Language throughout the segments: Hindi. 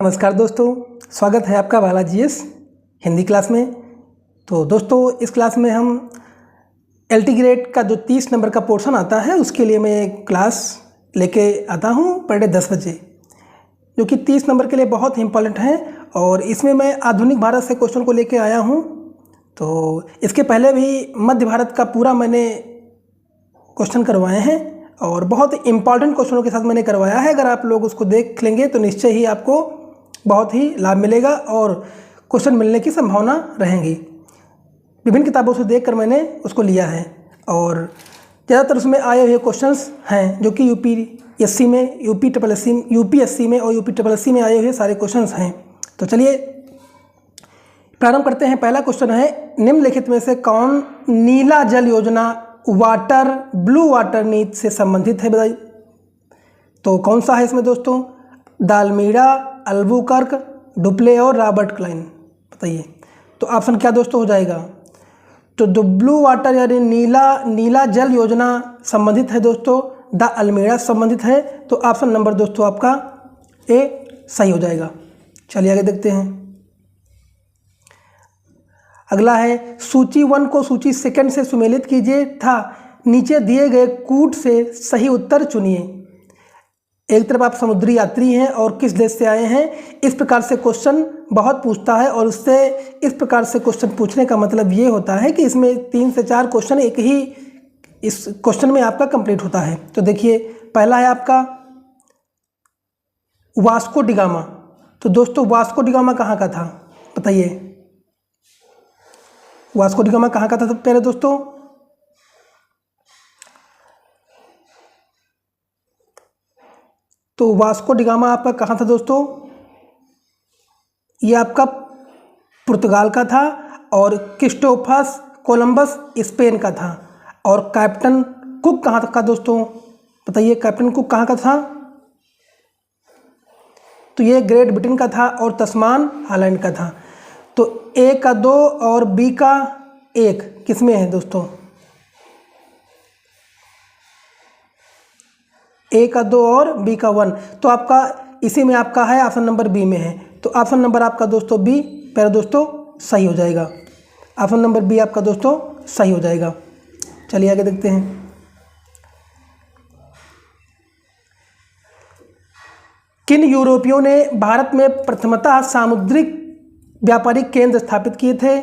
नमस्कार दोस्तों, स्वागत है आपका बालाजीएस हिंदी क्लास में। तो दोस्तों, इस क्लास में हम LT ग्रेड का जो 30 नंबर का पोर्शन आता है उसके लिए मैं क्लास लेके आता हूँ पर डे 10 बजे, जो कि 30 नंबर के लिए बहुत ही इम्पॉर्टेंट है। और इसमें मैं आधुनिक भारत से क्वेश्चन को लेके आया हूँ। तो इसके पहले भी मध्य भारत का पूरा मैंने क्वेश्चन करवाए हैं और बहुत इम्पॉर्टेंट क्वेश्चनों के साथ मैंने करवाया है। अगर आप लोग उसको देख लेंगे तो निश्चय ही आपको बहुत ही लाभ मिलेगा और क्वेश्चन मिलने की संभावना रहेंगी। विभिन्न किताबों से देखकर मैंने उसको लिया है और ज़्यादातर उसमें आए हुए क्वेश्चंस हैं जो कि यूपीएससी में, यूपीएससी में और यूपीएससी में आए हुए सारे क्वेश्चंस हैं। तो चलिए प्रारंभ करते हैं। पहला क्वेश्चन है, निम्नलिखित में से कौन नीला जल योजना ब्लू वाटर नीति से संबंधित है? बताइए तो कौन सा है इसमें दोस्तों? दालमीरा, अल्बुकर्क, डुप्ले और रॉबर्ट क्लाइन। बताइए तो ऑप्शन क्या दोस्तों हो जाएगा? तो जो ब्लू वाटर यानी नीला जल योजना संबंधित है दोस्तों, द अल्मीरा संबंधित है। तो ऑप्शन नंबर दोस्तों आपका ए सही हो जाएगा। चलिए आगे देखते हैं। अगला है, सूची 1 को सूची 2 से सुमेलित कीजिए था नीचे दिए गए कूट से सही उत्तर चुनिए। एक तरफ आप समुद्री यात्री हैं और किस देश से आए हैं, इस प्रकार से क्वेश्चन बहुत पूछता है और उससे इस प्रकार से क्वेश्चन पूछने का मतलब ये होता है कि इसमें 3 से 4 क्वेश्चन एक ही इस क्वेश्चन में आपका कंप्लीट होता है। तो देखिए पहला है आपका वास्को डिगामा। तो दोस्तों वास्को डिगामा कहाँ का था? बताइए वास्को डिगामा कहाँ का था? तो पहले दोस्तों तो वास्को डिगामा आपका कहाँ था दोस्तों? ये आपका पुर्तगाल का था और क्रिस्टोफर कोलंबस स्पेन का था। और कैप्टन कुक कहाँ का दोस्तों? बताइए कैप्टन कुक कहाँ का था? तो ये ग्रेट ब्रिटेन का था और तस्मान हॉलैंड का था। तो ए का 2 और बी का 1 किस में है दोस्तों? ए का 2 और बी का 1। तो आपका इसी में आपका है, ऑप्शन नंबर बी में है। तो ऑप्शन नंबर आपका दोस्तों बी पहले दोस्तों सही हो जाएगा। ऑप्शन नंबर बी आपका दोस्तों सही हो जाएगा। चलिए आगे देखते हैं। किन यूरोपियों ने भारत में प्रथमतः सामुद्रिक व्यापारिक केंद्र स्थापित किए थे?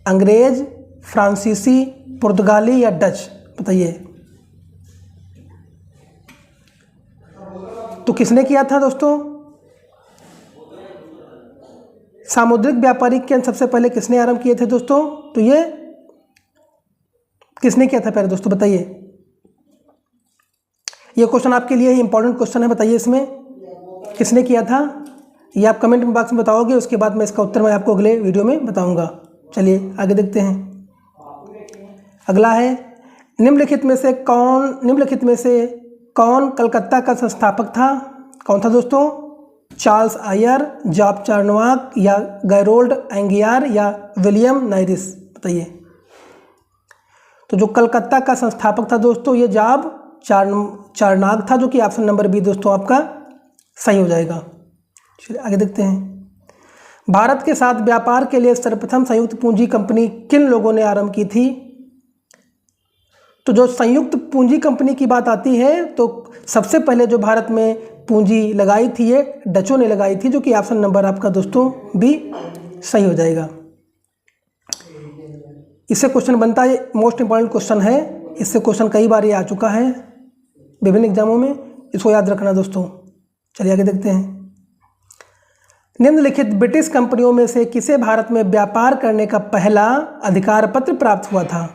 अंग्रेज, फ्रांसीसी, पुर्तगाली या डच? बताइए तो किसने किया था दोस्तों सामुद्रिक व्यापारिक केंद्र? सबसे पहले किसने आरंभ किए थे दोस्तों? तो ये किसने किया था पहले दोस्तों? बताइए। ये क्वेश्चन आपके लिए इंपॉर्टेंट क्वेश्चन है। बताइए इसमें किसने किया था? ये आप कमेंट बॉक्स में बताओगे, उसके बाद मैं इसका उत्तर मैं आपको अगले वीडियो में बताऊंगा। चलिए आगे देखते हैं। अगला है, निम्नलिखित में से कौन कलकत्ता का संस्थापक था? कौन था दोस्तों? चार्ल्स आयर, जॉब चार्नवाक या गैरोल्ड एंगियार या विलियम नाइरिस? बताइए तो जो कलकत्ता का संस्थापक था दोस्तों ये जॉब चार्नाक था, जो कि ऑप्शन नंबर बी दोस्तों आपका सही हो जाएगा। चलिए आगे देखते हैं। भारत के साथ व्यापार के लिए सर्वप्रथम संयुक्त पूंजी कंपनी किन लोगों ने आरंभ की थी? तो जो संयुक्त पूंजी कंपनी की बात आती है तो सबसे पहले जो भारत में पूंजी लगाई थी ये डचों ने लगाई थी, जो कि ऑप्शन नंबर आपका दोस्तों बी सही हो जाएगा। इससे क्वेश्चन बनता है, मोस्ट इंपॉर्टेंट क्वेश्चन है, इससे क्वेश्चन कई बार ये आ चुका है विभिन्न एग्जामों में, इसको याद रखना दोस्तों। चलिए आगे देखते हैं। निम्नलिखित ब्रिटिश कंपनियों में से किसे भारत में व्यापार करने का पहला अधिकार पत्र प्राप्त हुआ था?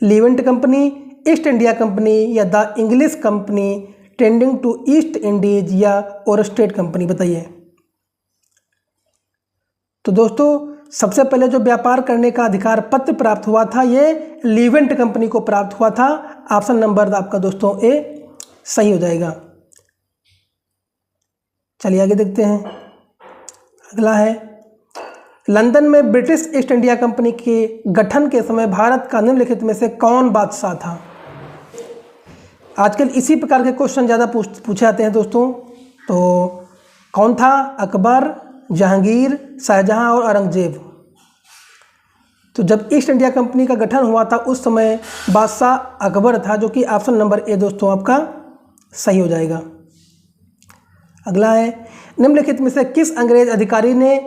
Levant company, East India company या the English company trading to East Indies या ओरस्टेड कंपनी? बताइए तो दोस्तों सबसे पहले जो व्यापार करने का अधिकार पत्र प्राप्त हुआ था ये लीवेंट कंपनी को प्राप्त हुआ था। ऑप्शन नंबर आपका दोस्तों ए सही हो जाएगा। चलिए आगे देखते हैं। अगला है, लंदन में ब्रिटिश ईस्ट इंडिया कंपनी के गठन के समय भारत का निम्नलिखित में से कौन बादशाह था? आजकल इसी प्रकार के क्वेश्चन ज़्यादा पूछे जाते हैं दोस्तों। तो कौन था? अकबर, जहांगीर, शाहजहां और औरंगजेब। तो जब ईस्ट इंडिया कंपनी का गठन हुआ था उस समय बादशाह अकबर था, जो कि ऑप्शन नंबर ए दोस्तों आपका सही हो जाएगा। अगला है, निम्नलिखित में से किस अंग्रेज अधिकारी ने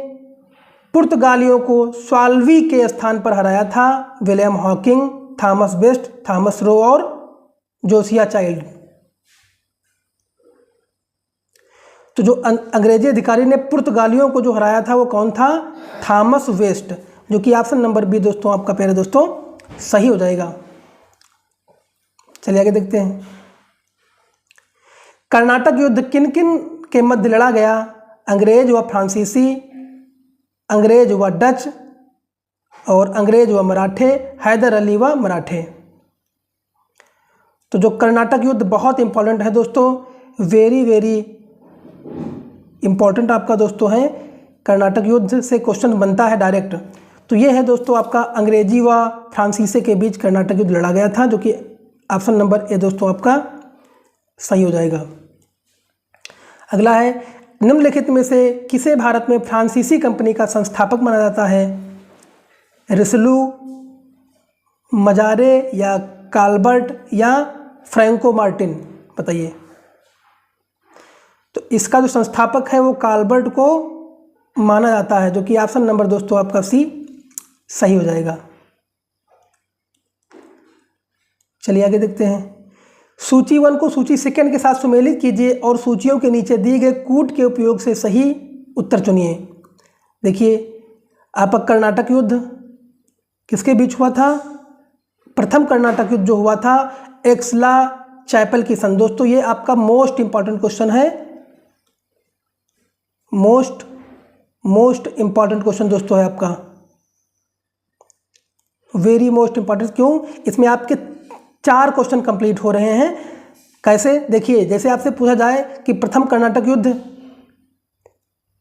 पुर्तगालियों को स्वाल्वी के स्थान पर हराया था? William Hawking, Thomas best, Thomas Roe और जोसिया चाइल्ड। तो जो अंग्रेजी अधिकारी ने पुर्तगालियों को जो हराया था वो कौन था? थॉमस वेस्ट, जो कि ऑप्शन नंबर बी दोस्तों आपका प्यारे दोस्तों सही हो जाएगा। चलिए आगे देखते हैं। कर्नाटक युद्ध किन किन के मध्य लड़ा गया? अंग्रेज व फ्रांसीसी, अंग्रेज व डच और अंग्रेज व मराठे, हैदर अली व मराठे। तो जो कर्नाटक युद्ध बहुत इंपॉर्टेंट है दोस्तों, वेरी वेरी इंपॉर्टेंट आपका दोस्तों है। कर्नाटक युद्ध से क्वेश्चन बनता है डायरेक्ट। तो ये है दोस्तों आपका अंग्रेजी व फ्रांसीसी के बीच कर्नाटक युद्ध लड़ा गया था, जो कि ऑप्शन नंबर ए दोस्तों आपका सही हो जाएगा। अगला है, निम्नलिखित में से किसे भारत में फ्रांसीसी कंपनी का संस्थापक माना जाता है? रिसलू, मजारे या काल्बर्ट या फ्रैंको मार्टिन, बताइए। तो इसका जो संस्थापक है वो काल्बर्ट को माना जाता है, जो कि ऑप्शन नंबर दोस्तों आपका सी सही हो जाएगा। चलिए आगे देखते हैं। सूची 1 को सूची 2 के साथ सुमेलित कीजिए और सूचियों के नीचे दिए गए कूट के उपयोग से सही उत्तर चुनिए। देखिए, आपका कर्नाटक युद्ध किसके बीच हुआ था? प्रथम कर्नाटक युद्ध जो हुआ था एक्सला चैपल की सन। दोस्तों ये आपका मोस्ट इंपॉर्टेंट क्वेश्चन है, मोस्ट इंपॉर्टेंट क्वेश्चन दोस्तों है आपका, वेरी मोस्ट इंपॉर्टेंट। क्यों? इसमें आपके 4 क्वेश्चन कंप्लीट हो रहे हैं। कैसे? देखिए, जैसे आपसे पूछा जाए कि प्रथम कर्नाटक युद्ध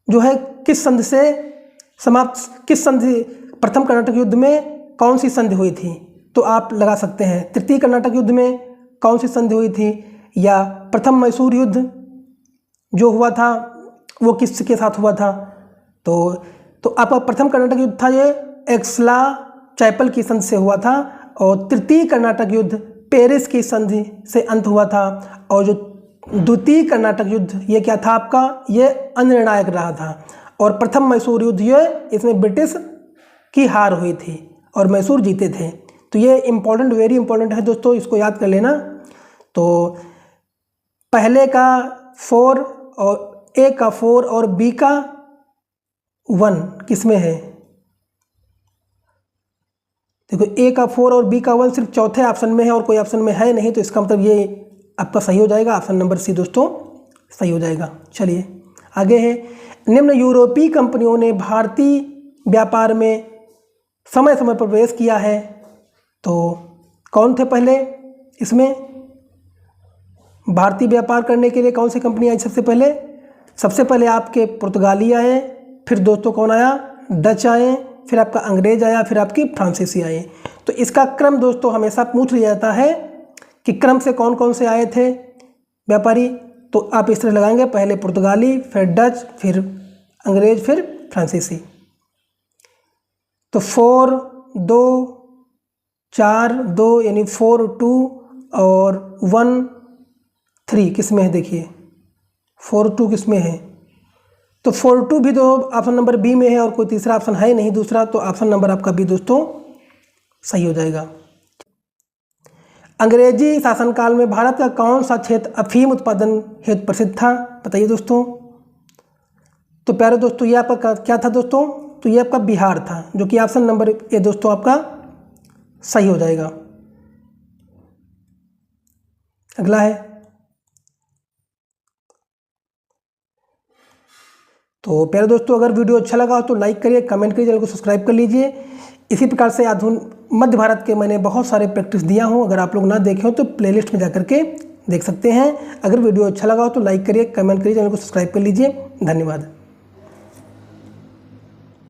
जो है किस संधि से समाप्त, किस संधि, प्रथम कर्नाटक युद्ध में कौन सी संधि हुई थी, तो आप लगा सकते हैं तृतीय कर्नाटक युद्ध में कौन सी संधि हुई थी, या प्रथम मैसूर युद्ध जो हुआ था वो किसके साथ हुआ था। तो आपका प्रथम कर्नाटक युद्ध था ये एक्सला चैपल की संधि से हुआ था, और तृतीय कर्नाटक युद्ध पेरिस की संधि से अंत हुआ था, और जो द्वितीय कर्नाटक युद्ध ये क्या था आपका, ये अनिर्णायक रहा था। और प्रथम मैसूर युद्ध ये इसमें ब्रिटिश की हार हुई थी और मैसूर जीते थे। तो ये इंपॉर्टेंट, वेरी इंपॉर्टेंट है दोस्तों, इसको याद कर लेना। तो पहले का 4 और ए का 4 और बी का 1 किसमें है? देखो, ए का 4 और बी का 1 सिर्फ चौथे ऑप्शन में है और कोई ऑप्शन में है नहीं, तो इसका मतलब ये आपका सही हो जाएगा। ऑप्शन नंबर सी दोस्तों सही हो जाएगा। चलिए आगे है, निम्न यूरोपीय कंपनियों ने भारतीय व्यापार में समय समय पर प्रवेश किया है, तो कौन थे पहले? इसमें भारतीय व्यापार करने के लिए कौन सी कंपनी आई सबसे पहले? सबसे पहले आपके पुर्तगाली आए, फिर दोस्तों कौन आया? डच आए, फिर आपका अंग्रेज आया, फिर आपकी फ्रांसीसी आए। तो इसका क्रम दोस्तों हमेशा पूछ लिया जाता है कि क्रम से कौन कौन से आए थे व्यापारी, तो आप इस तरह लगाएंगे, पहले पुर्तगाली, फिर डच, फिर अंग्रेज, फिर फ्रांसीसी। तो 4 2 4 2 यानी 4 2 और 1 3 किस में है? देखिए 4 2 किस में है? तो 4 2 भी तो ऑप्शन नंबर बी में है और कोई तीसरा ऑप्शन है नहीं दूसरा, तो ऑप्शन नंबर आपका बी दोस्तों सही हो जाएगा। अंग्रेजी शासनकाल में भारत का कौन सा क्षेत्र अफीम उत्पादन हेतु प्रसिद्ध था? बताइए दोस्तों। तो प्यारे दोस्तों ये आपका क्या था दोस्तों? तो ये आपका बिहार था, जो कि ऑप्शन नंबर ए दोस्तों आपका सही हो जाएगा। अगला है, तो प्यारे दोस्तों अगर वीडियो अच्छा लगा हो तो लाइक करिए, कमेंट करिए, चैनल को सब्सक्राइब कर लीजिए। इसी प्रकार से मध्य भारत के मैंने बहुत सारे प्रैक्टिस दिया हूँ, अगर आप लोग ना देखे हो तो प्लेलिस्ट में जाकर के देख सकते हैं। अगर वीडियो अच्छा लगा हो तो लाइक करिए, कमेंट करिए, चैनल को सब्सक्राइब कर लीजिए। धन्यवाद।